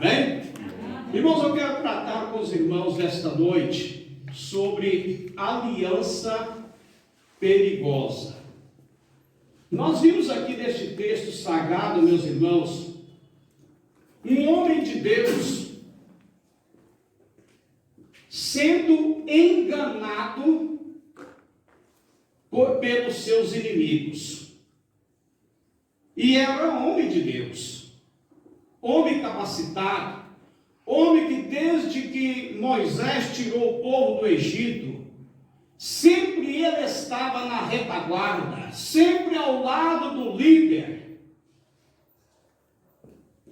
Amém? Irmãos, eu quero tratar com os irmãos esta noite sobre aliança perigosa. Nós vimos aqui neste texto sagrado, meus irmãos, um homem de Deus sendo enganado pelos seus inimigos. E era homem de Deus, homem capacitado, homem que desde que Moisés tirou o povo do Egito, sempre ele estava na retaguarda, sempre ao lado do líder.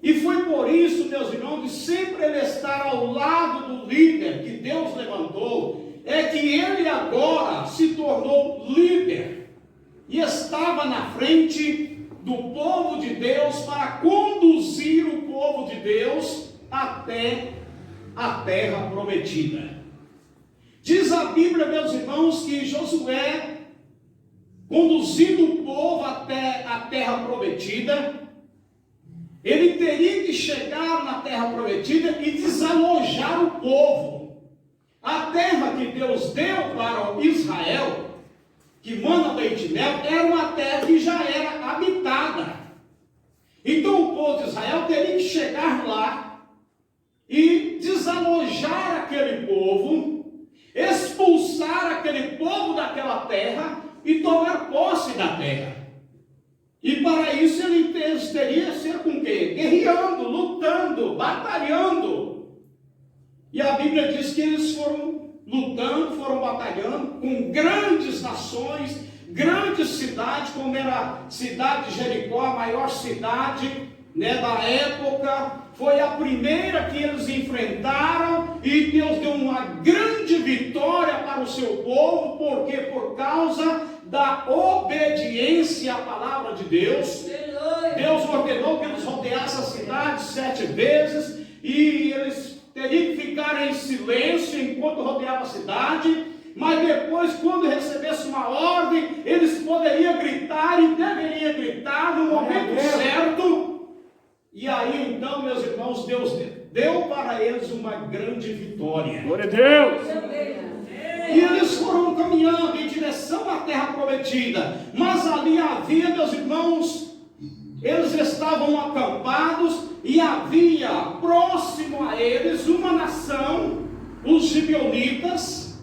E foi por isso, meus irmãos, de sempre ele estar ao lado do líder que Deus levantou, é que ele agora se tornou líder e estava na frente do povo de Deus para conduzir o povo de Deus até a terra prometida. Diz a Bíblia, meus irmãos, que Josué, conduzindo o povo até a terra prometida, ele teria que chegar na terra prometida e desalojar o povo. A terra que Deus deu para Israel, que manda leite e mel, era uma terra que já era habitada. Então o povo de Israel teria que chegar lá e desalojar aquele povo, expulsar aquele povo daquela terra e tomar posse da terra. E para isso ele teria que ser com o quê? Guerreando, lutando, batalhando. E a Bíblia diz que eles foram lutando, foram batalhando com grandes nações, grandes cidades, como era a cidade de Jericó, a maior cidade, da época. Foi a primeira que eles enfrentaram e Deus deu uma grande vitória para o seu povo, porque por causa da obediência à palavra de Deus. Deus ordenou que eles rodeassem a cidade 7 vezes e eles teriam que ficar em silêncio enquanto rodeavam a cidade, mas depois, quando recebesse uma ordem, eles poderiam gritar e deveriam gritar no momento certo. E aí então, meus irmãos, Deus deu para eles uma grande vitória. Glória a Deus! E eles foram caminhando em direção à terra prometida. Mas ali havia, meus irmãos, eles estavam acampados e havia próximo a eles uma nação, os gibeonitas,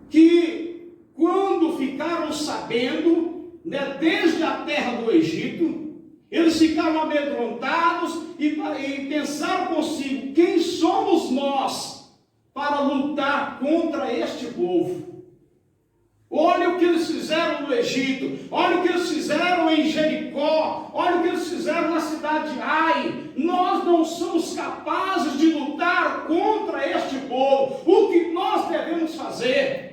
que quando ficaram sabendo, desde a terra do Egito, eles ficaram amedrontados e pensaram consigo: quem somos nós para lutar contra este povo? Olha o que eles fizeram no Egito, olha o que eles fizeram em Jericó, olha o que eles fizeram na cidade de Ai. Nós não somos capazes de lutar contra este povo. O que nós devemos fazer?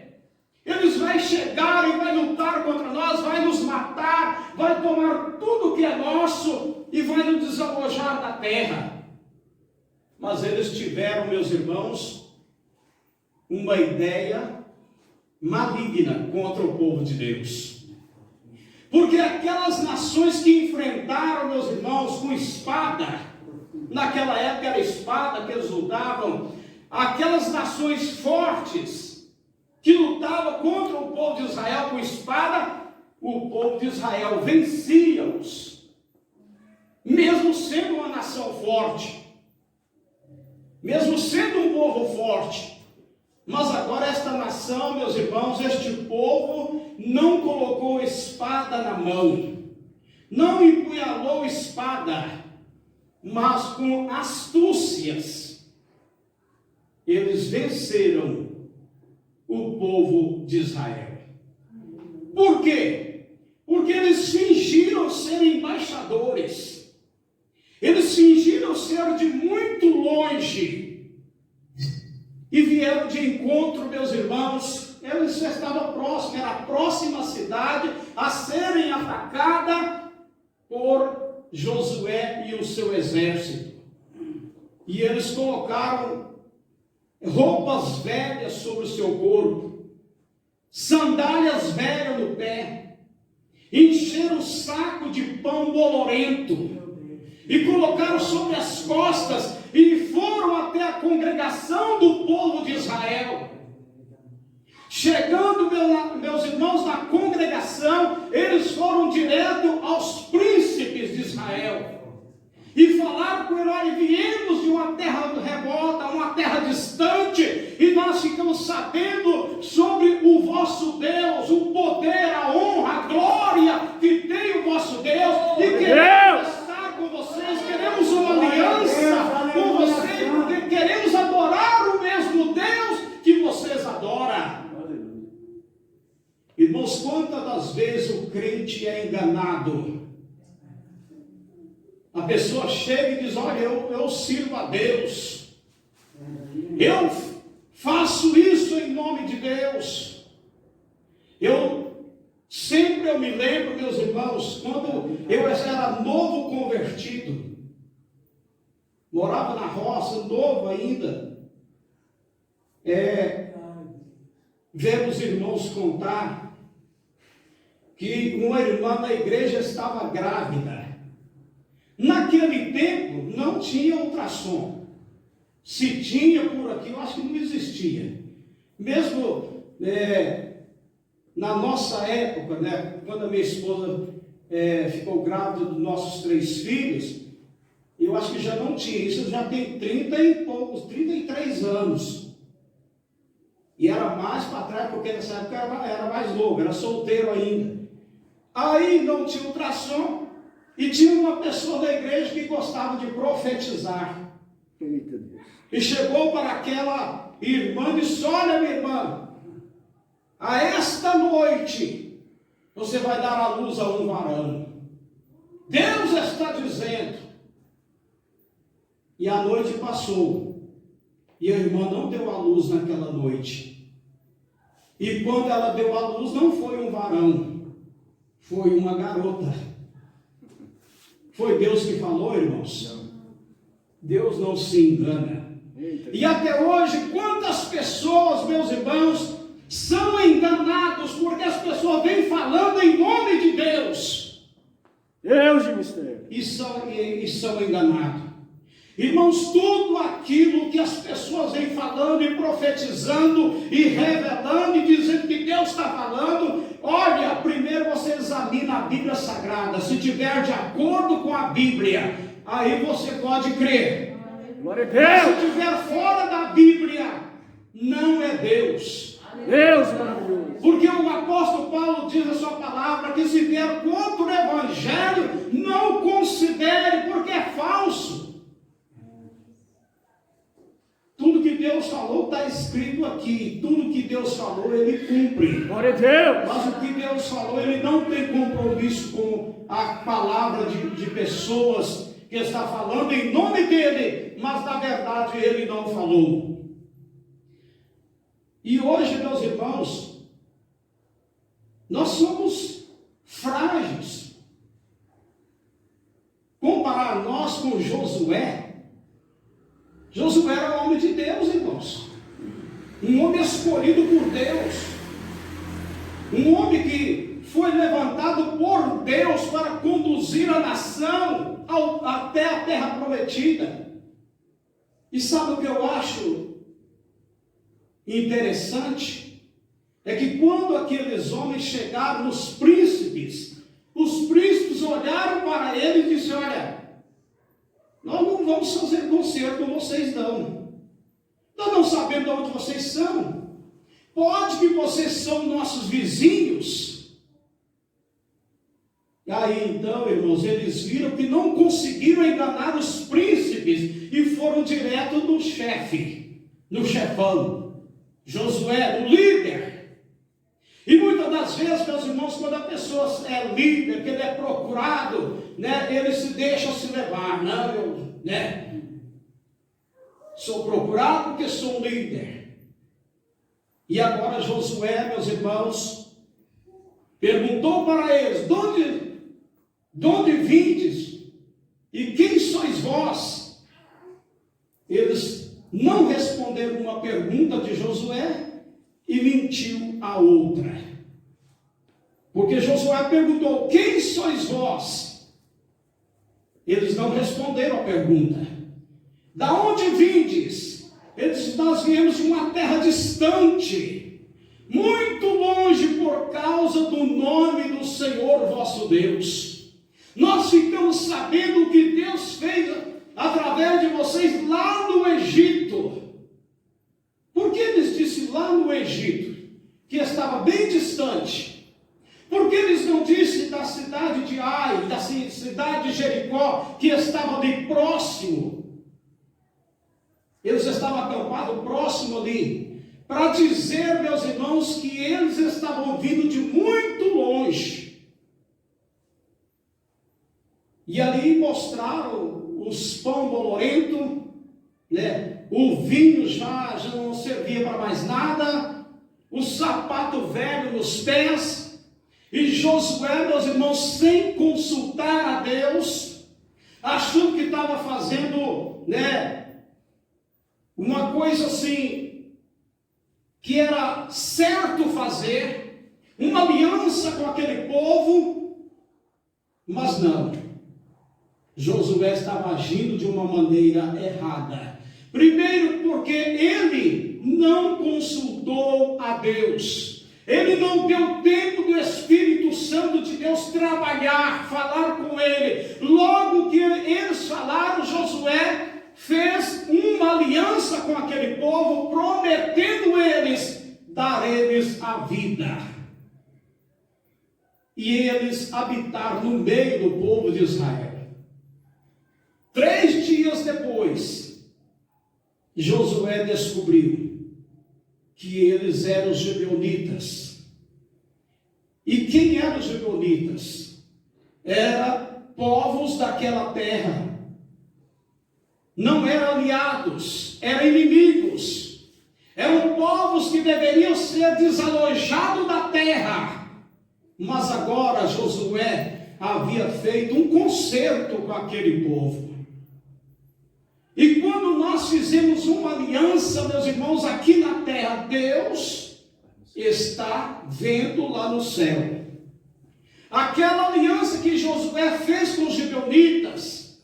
Eles vão chegar e vai lutar contra nós, vai nos matar, vai tomar tudo que é nosso e vai nos desalojar da terra. Mas eles tiveram, meus irmãos, uma ideia maligna contra o povo de Deus. Porque aquelas nações que enfrentaram, meus irmãos, com espada, naquela época era espada que eles lutavam, aquelas nações fortes que lutavam contra o povo de Israel com espada, o povo de Israel vencia-os, mesmo sendo uma nação forte, mesmo sendo um povo forte. Mas agora esta nação, meus irmãos, este povo não colocou espada na mão, não empunhalou espada, mas com astúcias eles venceram o povo de Israel. Por quê? Porque eles fingiram ser embaixadores, eles fingiram ser de muito longe e vieram de encontro, meus irmãos. Eles já estavam próximos, era a próxima cidade a serem atacada por Josué e o seu exército. E eles colocaram roupas velhas sobre o seu corpo, sandálias velhas no pé, encheram o saco de pão bolorento, e colocaram sobre as costas, e foram até a congregação do povo de Israel. Chegando, meus irmãos, na congregação, eles foram direto aos príncipes de Israel e falaram com ele: olha, viemos de uma terra remota, uma terra distante, e nós ficamos sabendo sobre o vosso Deus, o poder, a honra, a glória que tem o vosso Deus, e queremos estar com vocês, queremos uma aliança com vocês, porque queremos adorar o mesmo Deus que vocês adoram. Irmãos, quantas das vezes o crente é enganado? A pessoa chega e diz: olha, eu sirvo a Deus, eu faço isso em nome de Deus. Eu me lembro, meus irmãos, quando eu era novo convertido, morava na roça, novo ainda, ver os irmãos contar que uma irmã da igreja estava grávida. Naquele tempo não tinha ultrassom. Se tinha por aqui, eu acho que não existia. Mesmo na nossa época, né, quando a minha esposa ficou grávida dos nossos 3 filhos, eu acho que já não tinha. Isso já tem 33 anos. E era mais para trás, porque nessa época era mais novo, era solteiro ainda. Aí não tinha ultrassom, e tinha uma pessoa da igreja que gostava de profetizar. E chegou para aquela irmã e disse: olha, minha irmã, a esta noite você vai dar à luz a um varão. Deus está dizendo. E a noite passou, e a irmã não deu à luz naquela noite. E quando ela deu à luz, não foi um varão, foi uma garota. Foi Deus que falou, irmãos? Deus não se engana. E até hoje, quantas pessoas, meus irmãos, são enganados, porque as pessoas vêm falando em nome de Deus. Deus de mistério. E são enganados. Irmãos, tudo aquilo que as pessoas vêm falando e profetizando e revelando e dizendo que Deus está falando, olha, primeiro você examina a Bíblia Sagrada. Se tiver de acordo com a Bíblia, aí você pode crer. Glória a Deus. Se estiver fora da Bíblia, não é Deus. Deus maravilhoso. Porque o apóstolo Paulo diz na sua palavra que se vier contra o Evangelho, não considere, porque é falso. Tudo que Deus falou está escrito aqui. Tudo que Deus falou, Ele cumpre. Glória a Deus. Mas o que Deus falou, Ele não tem compromisso com a palavra de pessoas que está falando em nome dEle, mas na verdade Ele não falou. E hoje, meus irmãos, nós somos frágeis. Comparar nós com Josué. Josué era homem de Deus, irmãos. Um homem escolhido por Deus. Um homem que foi levantado por Deus para conduzir a nação até a terra prometida. E sabe o que eu acho interessante? É que quando aqueles homens chegaram nos príncipes, os príncipes olharam para ele e disseram: olha, nós não vamos fazer concerto com vocês não. Nós não sabemos de onde vocês são. Pode que vocês são nossos vizinhos. E aí então, irmãos, eles viram que não conseguiram enganar os príncipes e foram direto no chefe, no chefão, Josué, o líder. E muitas das vezes, meus irmãos, quando a pessoa é líder, que ele é procurado, né, ele se deixa se levar. Não, eu sou procurado porque sou líder. E agora Josué, meus irmãos, perguntou para eles: de onde vindes? E quem sois vós? Eles não responderam uma pergunta de Josué e mentiu a outra. Porque Josué perguntou: quem sois vós? Eles não responderam a pergunta. Da onde vindes? Eles disseram, nós viemos de uma terra distante, muito longe por causa do nome do Senhor vosso Deus. Nós ficamos sabendo o que Deus fez através de vocês lá no Egito. Por que eles disseram lá no Egito, que estava bem distante? Por que eles não disseram da cidade de Ai, da cidade de Jericó, que estava ali próximo? Eles estavam acampados próximo ali, para dizer, meus irmãos, que eles estavam vindo de muito longe. E ali mostraram os pão bolorento, né? O vinho já não servia para mais nada, o sapato velho nos pés. E Josué, meus irmãos, sem consultar a Deus, achando que estava fazendo, né, uma coisa assim, que era certo fazer, uma aliança com aquele povo, mas não. Josué estava agindo de uma maneira errada. Primeiro, porque ele não consultou a Deus. Ele não deu tempo do Espírito Santo de Deus trabalhar, falar com ele. Logo que eles falaram, Josué fez uma aliança com aquele povo, prometendo dar eles a vida. E eles habitaram no meio do povo de Israel. 3 dias depois, Josué descobriu que eles eram os gibeonitas. E quem eram os gibeonitas? Eram povos daquela terra. Não eram aliados, eram inimigos. Eram povos que deveriam ser desalojados da terra. Mas agora Josué havia feito um concerto com aquele povo. E quando nós fizemos uma aliança, meus irmãos, aqui na terra, Deus está vendo lá no céu. Aquela aliança que Josué fez com os gibeonitas,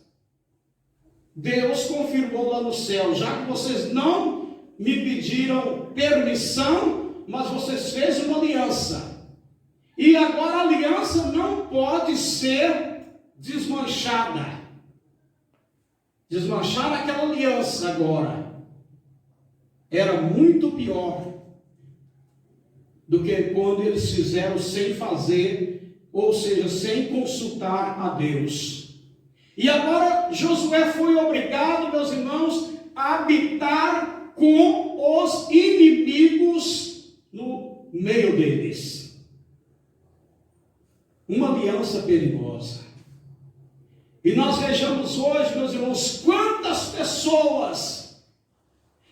Deus confirmou lá no céu. Já que vocês não me pediram permissão, mas vocês fez uma aliança. E agora a aliança não pode ser desmanchada. Desmanchar aquela aliança agora era muito pior do que quando eles fizeram sem fazer, ou seja, sem consultar a Deus. E agora Josué foi obrigado, meus irmãos, a habitar com os inimigos no meio deles. Uma aliança perigosa. E nós vejamos hoje, meus irmãos, quantas pessoas,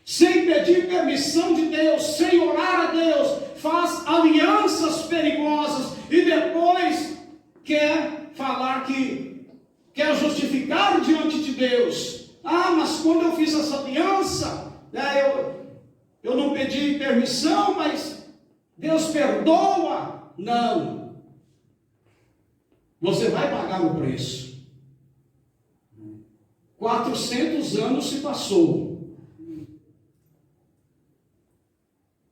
sem pedir permissão de Deus, sem orar a Deus, faz alianças perigosas e depois quer falar que quer justificar diante de Deus. Ah, mas quando eu fiz essa aliança, eu não pedi permissão, mas Deus perdoa. Não. Você vai pagar o preço. 400 anos se passou.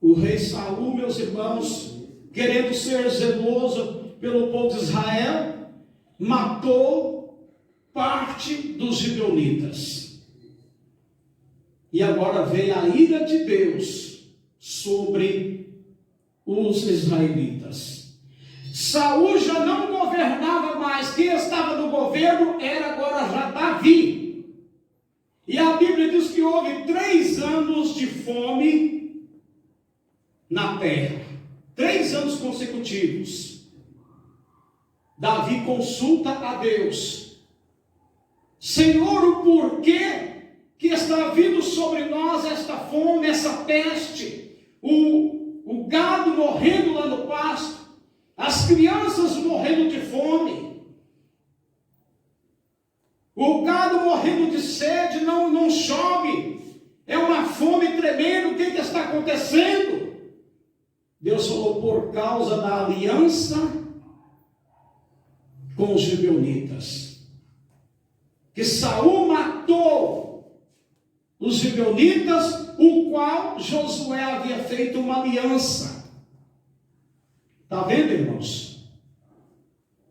O rei Saul, meus irmãos, querendo ser zeloso pelo povo de Israel, matou parte dos gibeonitas. E agora veio a ira de Deus sobre os israelitas. Saul já não governava mais. Quem estava no governo era agora já Davi. E a Bíblia diz que houve 3 anos de fome na terra. 3 anos consecutivos. Davi consulta a Deus. Senhor, o porquê que está vindo sobre nós esta fome, essa peste? O gado morrendo lá no pasto. As crianças morrendo de fome. O gado morrendo de sede, não chove. É uma fome tremenda. O que está acontecendo? Deus falou, por causa da aliança com os gibeonitas. que Saul matou os gibeonitas, o qual Josué havia feito uma aliança. Está vendo, irmãos?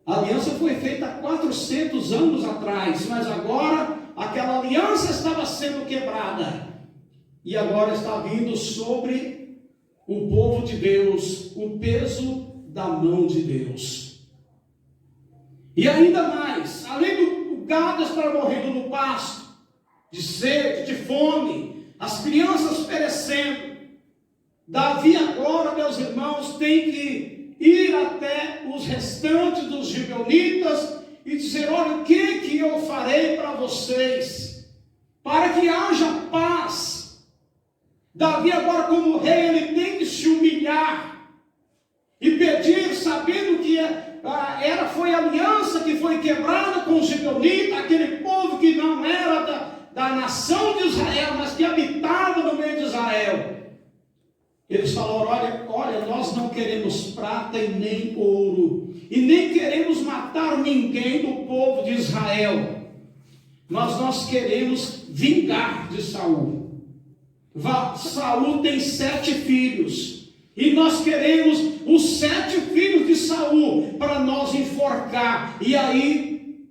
A aliança foi feita há 400 anos atrás, mas agora aquela aliança estava sendo quebrada. E agora está vindo sobre o povo de Deus o peso da mão de Deus. E ainda mais, além do gado estar morrendo no pasto, de sede, de fome, as crianças perecendo, Davi agora, meus irmãos, tem que ir até os restantes dos gibeonitas e dizer: olha, o que eu farei para vocês, para que haja paz. Davi agora, como rei, ele tem que se humilhar e pedir, sabendo que foi a aliança que foi quebrada com os gibeonitas, aquele povo que não era da nação de Israel, mas que habitava no meio de Israel. Eles falaram: olha, nós não queremos prata e nem ouro, e nem queremos matar ninguém do povo de Israel, mas nós queremos vingar de Saul. Saul tem 7 filhos, e nós queremos os 7 filhos de Saul para nós enforcar, e aí,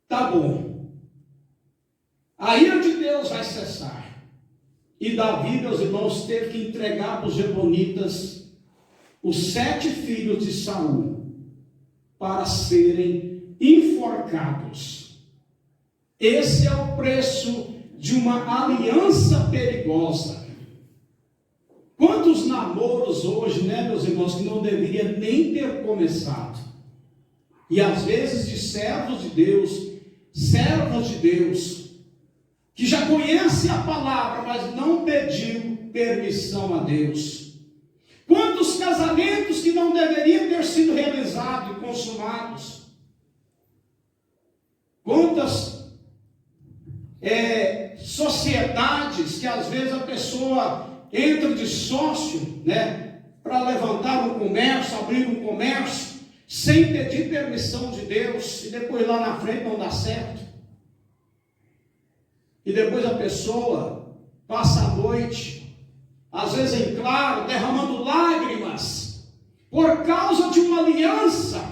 tá bom, a ira de Deus vai cessar. E Davi, meus irmãos, teve que entregar para os gibeonitas os 7 filhos de Saul para serem enforcados. Esse é o preço de uma aliança perigosa. Quantos namoros hoje, meus irmãos, que não deveria nem ter começado. E às vezes de servos de Deus, que já conhece a palavra, mas não pediu permissão a Deus. Quantos casamentos que não deveriam ter sido realizados e consumados. Quantas sociedades que às vezes a pessoa entra de sócio, para levantar um comércio, abrir um comércio, sem pedir permissão de Deus, e depois lá na frente não dá certo. E depois a pessoa passa a noite, às vezes em claro, derramando lágrimas, por causa de uma aliança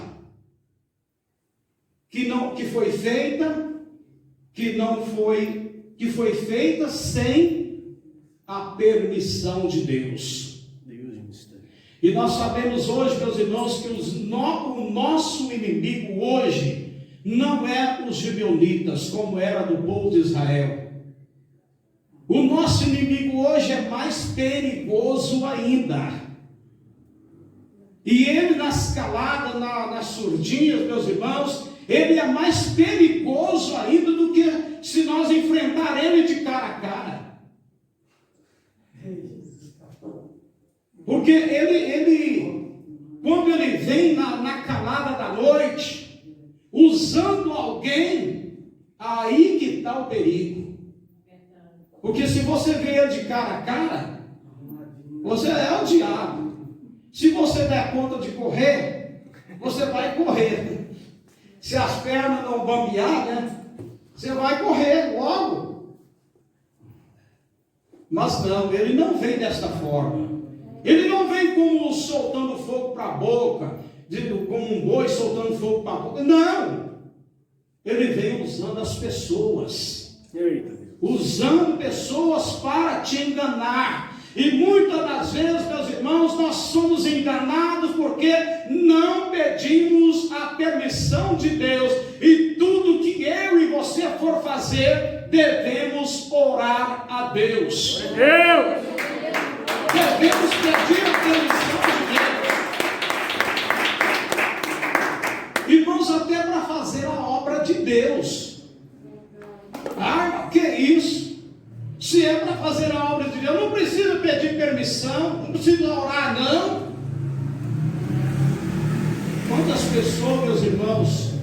que foi feita sem a permissão de Deus. E nós sabemos hoje, meus irmãos, que o nosso inimigo hoje não é os gibeonitas, como era do povo de Israel. O nosso inimigo hoje é mais perigoso ainda. E ele na escalada, nas surdinhas, meus irmãos, ele é mais perigoso ainda do que se nós enfrentar ele de cara a cara. Porque quando ele vem na calada da noite, usando alguém, aí que está o perigo. Porque se você vê ele de cara a cara, você é o diabo. Se você der conta de correr, você vai correr. Se as pernas não bambear, você vai correr logo. Mas não, ele não vem desta forma. Ele não vem como soltando fogo para a boca, como um boi soltando fogo para a boca. Não! Ele vem usando as pessoas. Usando pessoas para te enganar. E muitas das vezes, meus irmãos, nós somos enganados porque não pedimos a permissão de Deus. E tudo que eu e você for fazer, devemos orar a Deus. Devemos pedir a permissão de Deus. Irmãos, até para fazer a obra de Deus. Que isso? Se é para fazer a obra de Deus, não precisa pedir permissão, não precisa orar, não. Quantas pessoas, meus irmãos,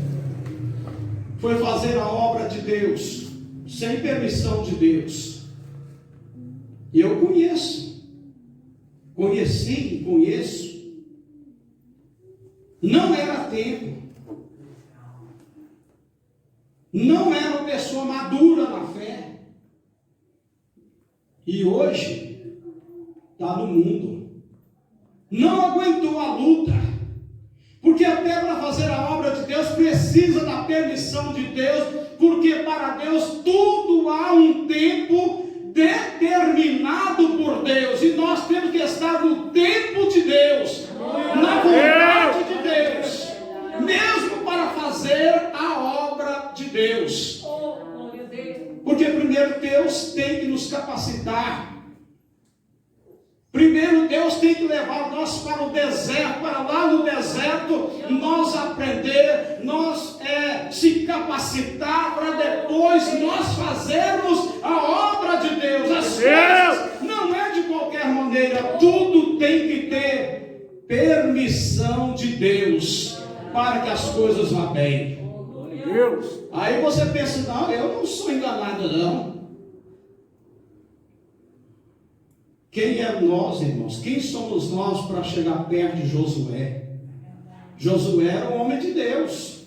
foi fazer a obra de Deus sem permissão de Deus? E eu conheci e conheço. Não era tempo. não era uma pessoa madura na fé. E hoje está no mundo. Não aguentou a luta. Porque até para fazer a obra de Deus precisa da permissão de Deus. Porque para Deus tudo há um tempo determinado por Deus. E nós temos que estar no tempo de Deus. Na vontade de Deus. Mesmo para fazer a obra de Deus. Porque primeiro Deus tem que nos capacitar. Primeiro Deus tem que levar nós para o deserto, para lá no deserto nós aprender, nós se capacitar para depois nós fazermos a obra de Deus. As coisas não é de qualquer maneira, tudo tem que ter permissão de Deus para que as coisas vá bem. Deus. Aí você pensa, não, eu não sou enganado não. Quem é nós, irmãos? Quem somos nós para chegar perto de Josué? Josué era um homem de Deus.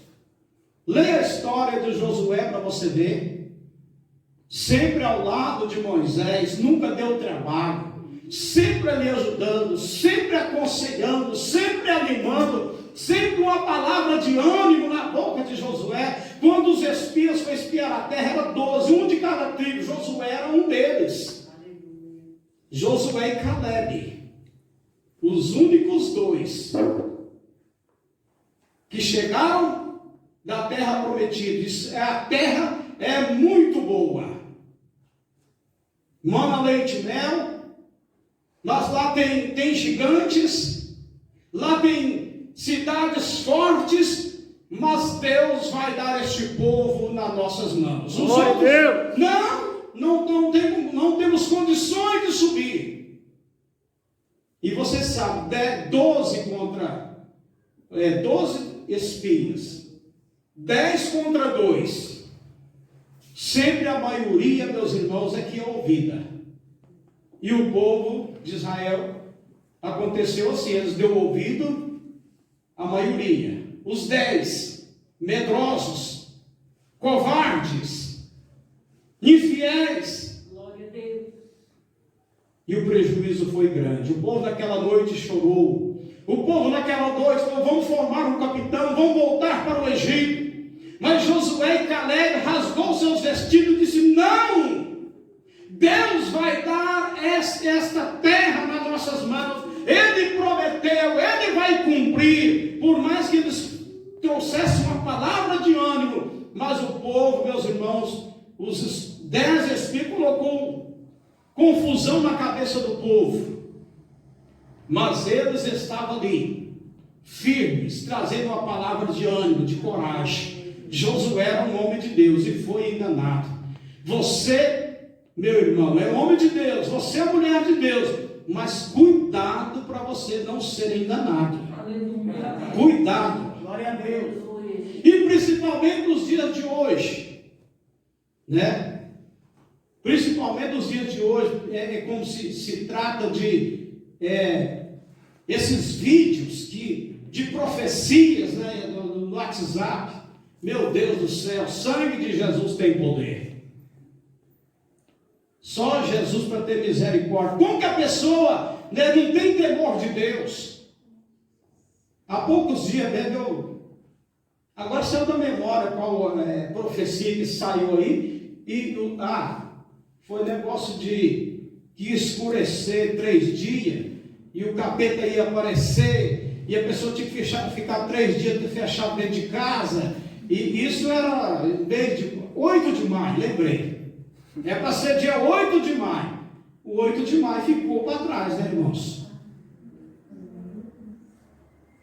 Leia a história de Josué para você ver. Sempre ao lado de Moisés, nunca deu trabalho. Sempre ali ajudando, sempre aconselhando, sempre animando. Sempre uma palavra de ânimo na boca de Josué. Quando os espias foram espiar a terra, era 12, um de cada tribo. Josué era um deles. Josué e Caleb, os únicos dois que chegaram da terra prometida. A terra é muito boa, mana, leite e mel, mas lá tem gigantes, lá tem cidades fortes, mas Deus vai dar este povo nas nossas mãos. Os outros, não temos condições de subir. E você sabe, 12 espias, 10 contra 2. Sempre a maioria, meus irmãos, é que é ouvida. E o povo de Israel aconteceu assim, eles deu ouvido à maioria. Os 10 medrosos, covardes, infiéis. Glória a Deus. E o prejuízo foi grande. O povo naquela noite chorou. O povo naquela noite falou, vamos formar um capitão, vamos voltar para o Egito. Mas Josué e Caleb rasgou seus vestidos e disse, não! Deus vai dar esta terra nas nossas mãos. Ele prometeu, Ele vai cumprir. Por mais que eles trouxessem uma palavra de ânimo. Mas o povo, meus irmãos, os 10 espias colocou confusão na cabeça do povo. Mas eles estavam ali, firmes, trazendo uma palavra de ânimo, de coragem. Josué era um homem de Deus e foi enganado. Você, meu irmão, é homem de Deus, você é mulher de Deus, mas cuidado para você não ser enganado. Cuidado. Glória a Deus. E principalmente nos dias de hoje, né? Principalmente nos dias de hoje, é como se trata de esses vídeos de profecias, né, no WhatsApp. Meu Deus do céu, o sangue de Jesus tem poder. Só Jesus para ter misericórdia. Como que a pessoa, né, não tem temor de Deus? Há poucos dias mesmo agora saiu da memória qual profecia que saiu aí. Foi negócio de que escurecer 3 dias e o capeta ia aparecer e a pessoa tinha que ficar 3 dias fechado dentro de casa. E isso era desde 8 de maio, lembrei. É para ser dia 8 de maio. O 8 de maio ficou para trás, né, irmãos?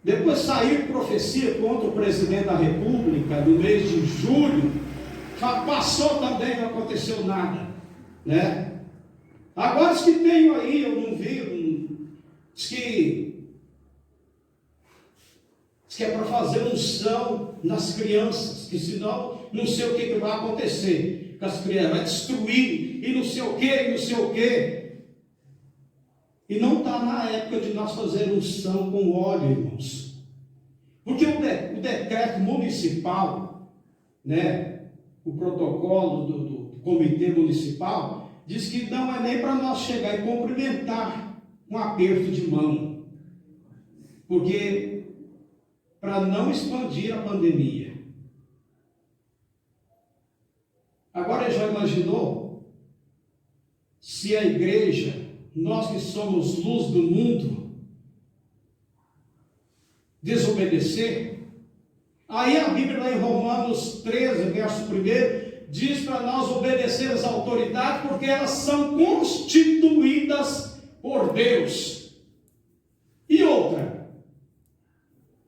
Depois saiu profecia contra o presidente da República no mês de julho. Passou também, não aconteceu nada, né? Agora os que tenho aí, eu não vi, diz que é para fazer unção nas crianças, que senão não sei o que vai acontecer com as crianças, vai destruir, e não sei o que, e não sei o que. E não está na época de nós fazer unção com óleo, irmãos. Porque o decreto municipal, né, o protocolo do comitê municipal, diz que não é nem para nós chegar e cumprimentar um aperto de mão, porque para não expandir a pandemia. Agora já imaginou se a igreja, nós que somos luz do mundo, desobedecer? Aí a Bíblia lá em Romanos 13, verso 1, diz para nós obedecer às autoridades, porque elas são constituídas por Deus. E outra,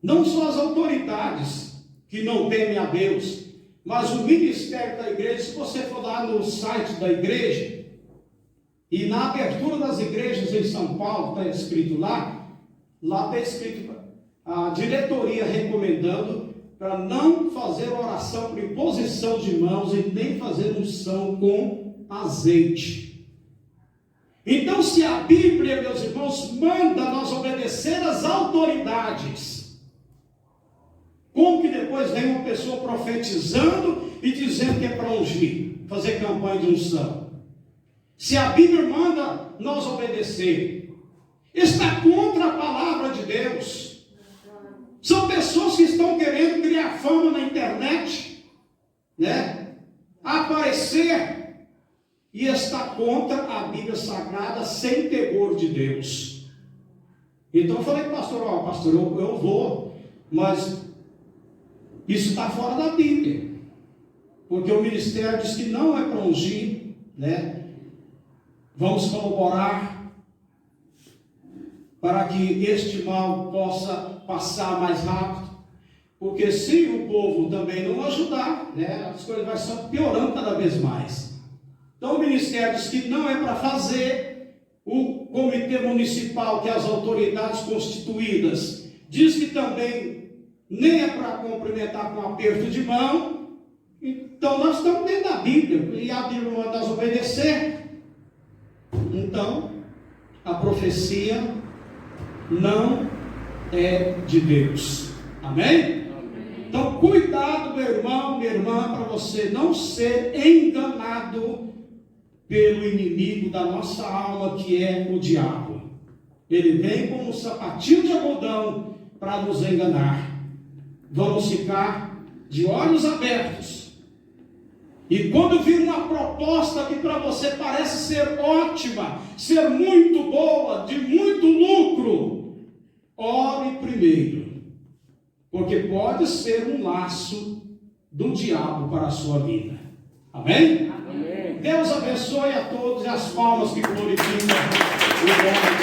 não só as autoridades que não temem a Deus, mas o ministério da igreja. Se você for lá no site da igreja, e na abertura das igrejas em São Paulo, está escrito lá está escrito a diretoria recomendando para não fazer oração por imposição de mãos e nem fazer unção com azeite. Então, se a Bíblia, meus irmãos, manda nós obedecer às autoridades, como que depois vem uma pessoa profetizando e dizendo que é para ungir, fazer campanha de unção? Se a Bíblia manda nós obedecer, está contra a palavra de Deus. São pessoas que estão querendo criar fama na internet, aparecer, e está contra a Bíblia Sagrada, sem temor de Deus. Então eu falei, pastor, eu vou, mas isso está fora da Bíblia, porque o ministério diz que não é para ungir, Vamos colaborar para que este mal possa passar mais rápido, porque se o povo também não ajudar, as coisas vão só piorando cada vez mais. Então o ministério diz que não é para fazer, o comitê municipal, que é as autoridades constituídas, diz que também nem é para cumprimentar com aperto de mão. Então nós estamos dentro da Bíblia, e a Bíblia manda nós obedecer. Então a profecia não é de Deus. Amém? Então cuidado, meu irmão, minha irmã, para você não ser enganado pelo inimigo da nossa alma, que é o diabo. Ele vem como um sapatinho de algodão para nos enganar. Vamos ficar de olhos abertos. E quando vir uma proposta que para você parece ser ótima, ser muito boa, de muito lucro, ore primeiro, porque pode ser um laço do diabo para a sua vida. Amém? Amém. Deus abençoe a todos, e as palmas que glorificam o nome